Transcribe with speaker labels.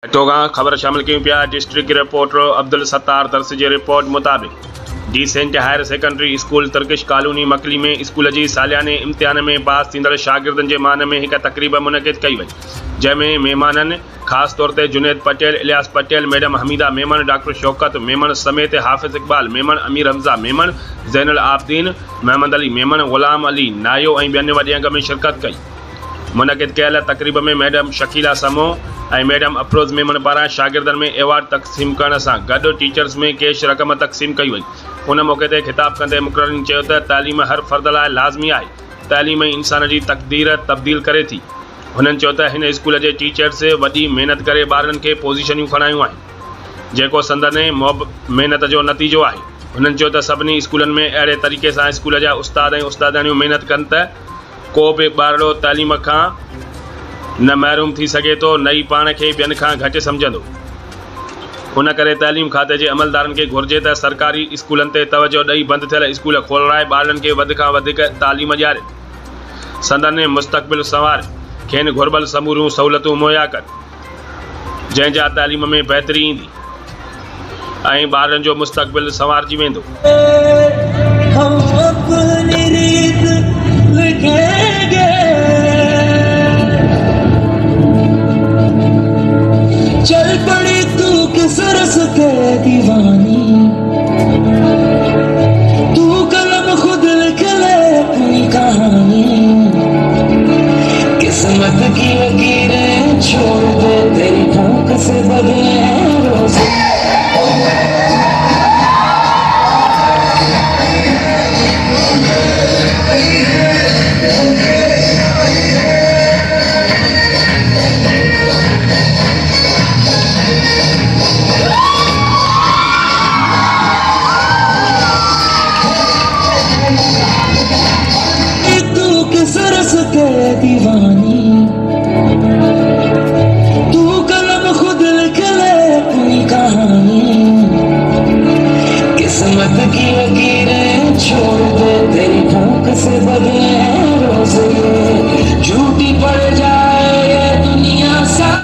Speaker 1: Toga खबर शामिल क्यों पिया। डिस्ट्रिक्ट रिपोर्टर अब्दुल सत्तार दर्स की रिपोर्ट मुताबिक decent higher secondary school Turkish colony Makli में स्कूल की सालियाने इम्तिहान में पास थींदड़ शागिर्दनि के मान में एक तकरीब मुनक़िद कई वई, जैमें मेहमाननि ख़ास तौर ते जुनेद पटेल, इलियास पटेल, मैडम हमीदा मेमन, डॉक्टर शौकत मेमन समेत हाफिज़ इकबाल मेमन, अमीर हमज़ा मेमन, ज़ैनुल आबदीन, महमद अली मेमन, ग़ुलाम अली नायो ऐं ॿियनि वॾे अंग में शिरकत कई। मुनक़िद कयल तकरीब में मैडम शकीला समो और मैडम अफरोज़ मेमन पारां शागिर्दनि में एवॉर्ड तक़सीम करण सां गॾु टीचर्स में कैश रक़म तक़सीम कई वई। उन मौक़े ते ख़िताब कंदे मुक़ररीन चयो त तालीम हर फ़र्द लाइ लाज़मी आहे। तालीम इंसान जी तक़दीर तब्दील करे थी। हुननि चयो त हिन स्कूल जे टीचर्स वॾी महिनत करे ॿारनि खे पोज़ीशनियूं खणायूं आहिनि, जेको संदनि महिनत जो नतीजो आहे। हुननि चयो त सभिनी स्कूलनि में अहिड़े तरीक़े सां स्कूल जा उस्ताद ऐं उस्तादाणियूं महिनत कनि त को बि ॿारड़ो तालीम खां न महरूम थी सघे तो, न ई पाण खे ॿियनि खां घटि सम्झंदो। उन करे तालीम खाते जे अमलदारनि खे घुरिजे त सरकारी स्कूलनि ते तवजो ॾेई बंदि थियल स्कूल खोलाए ॿारनि खे वधि खां वधीक तालीम ॾियारे, संदनि मुस्तक़बिल संवारे, खेनि घुर्बल समूरियूं सहूलियतूं मुहैया कनि, जंहिंजा तालीम में बहितरी ईंदी ऐं ॿारनि जो मुस्तक़बिल संवारजी वेंदो।